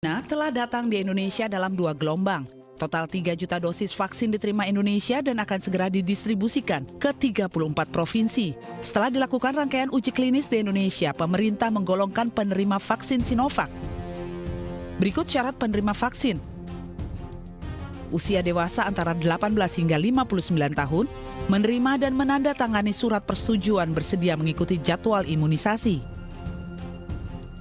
Telah datang di Indonesia dalam 2 gelombang. Total 3 juta dosis vaksin diterima Indonesia dan akan segera didistribusikan ke 34 provinsi. Setelah dilakukan rangkaian uji klinis di Indonesia, pemerintah menggolongkan penerima vaksin Sinovac. Berikut syarat penerima vaksin. Usia dewasa antara 18 hingga 59 tahun, menerima dan menandatangani surat persetujuan bersedia mengikuti jadwal imunisasi.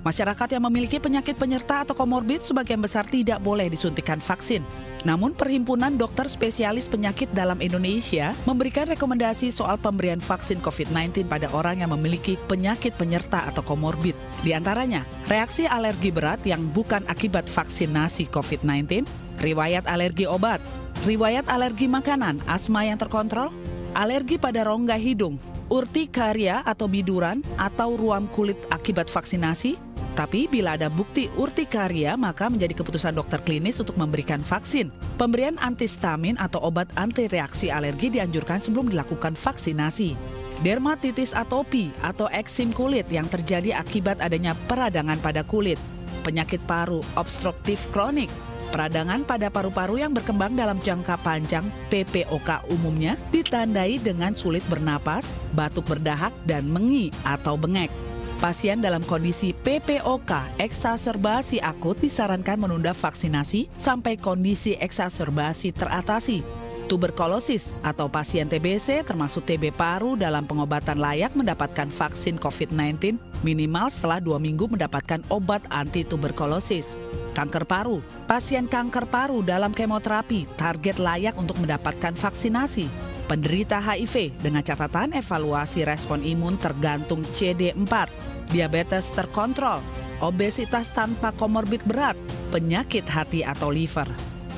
Masyarakat yang memiliki penyakit penyerta atau komorbid sebagian besar tidak boleh disuntikan vaksin. Namun Perhimpunan Dokter Spesialis Penyakit dalam Indonesia memberikan rekomendasi soal pemberian vaksin COVID-19 pada orang yang memiliki penyakit penyerta atau komorbid. Di antaranya, reaksi alergi berat yang bukan akibat vaksinasi COVID-19, riwayat alergi obat, riwayat alergi makanan, asma yang terkontrol, alergi pada rongga hidung, urtikaria atau biduran atau ruam kulit akibat vaksinasi. Tapi bila ada bukti urtikaria, maka menjadi keputusan dokter klinis untuk memberikan vaksin. Pemberian antihistamin atau obat anti reaksi alergi dianjurkan sebelum dilakukan vaksinasi. Dermatitis atopi atau eksim kulit yang terjadi akibat adanya peradangan pada kulit. Penyakit paru obstruktif kronik. Peradangan pada paru-paru yang berkembang dalam jangka panjang PPOK umumnya ditandai dengan sulit bernapas, batuk berdahak, dan mengi atau bengek. Pasien dalam kondisi PPOK eksaserbasi akut disarankan menunda vaksinasi sampai kondisi eksaserbasi teratasi. Tuberkulosis atau pasien TBC termasuk TB paru dalam pengobatan layak mendapatkan vaksin COVID-19 minimal setelah 2 minggu mendapatkan obat anti tuberkulosis. Kanker paru, pasien kanker paru dalam kemoterapi target layak untuk mendapatkan vaksinasi. Penderita HIV dengan catatan evaluasi respon imun tergantung CD4, diabetes terkontrol, obesitas tanpa komorbid berat, penyakit hati atau liver.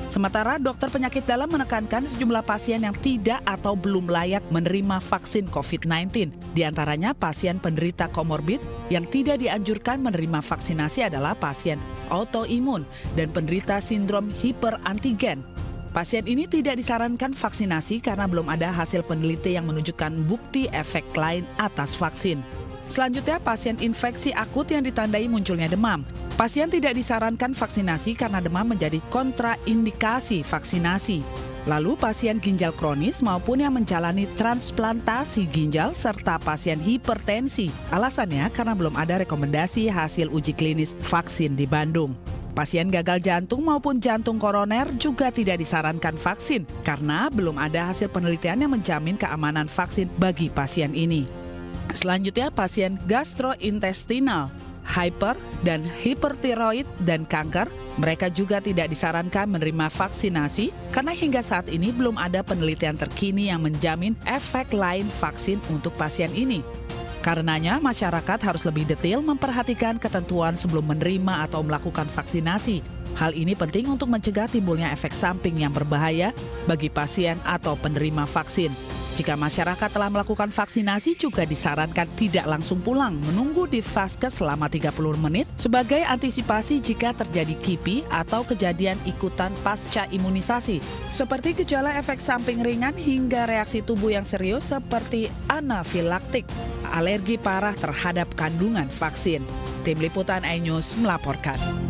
Sementara dokter penyakit dalam menekankan sejumlah pasien yang tidak atau belum layak menerima vaksin COVID-19. Di antaranya pasien penderita komorbid yang tidak dianjurkan menerima vaksinasi adalah pasien autoimun dan penderita sindrom hiperantigen. Pasien ini tidak disarankan vaksinasi karena belum ada hasil peneliti yang menunjukkan bukti efek lain atas vaksin. Selanjutnya, pasien infeksi akut yang ditandai munculnya demam. Pasien tidak disarankan vaksinasi karena demam menjadi kontraindikasi vaksinasi. Lalu pasien ginjal kronis maupun yang menjalani transplantasi ginjal serta pasien hipertensi. Alasannya karena belum ada rekomendasi hasil uji klinis vaksin di Bandung. Pasien gagal jantung maupun jantung koroner juga tidak disarankan vaksin karena belum ada hasil penelitian yang menjamin keamanan vaksin bagi pasien ini. Selanjutnya, pasien gastrointestinal, hyper dan hipertiroid dan kanker, mereka juga tidak disarankan menerima vaksinasi karena hingga saat ini belum ada penelitian terkini yang menjamin efek lain vaksin untuk pasien ini. Karenanya, masyarakat harus lebih detail memperhatikan ketentuan sebelum menerima atau melakukan vaksinasi. Hal ini penting untuk mencegah timbulnya efek samping yang berbahaya bagi pasien atau penerima vaksin. Jika masyarakat telah melakukan vaksinasi, juga disarankan tidak langsung pulang, menunggu di vaskes selama 30 menit sebagai antisipasi jika terjadi KIPI atau kejadian ikutan pasca imunisasi, seperti gejala efek samping ringan hingga reaksi tubuh yang serius seperti anafilaktik, alergi parah terhadap kandungan vaksin. Tim Liputan iNews melaporkan.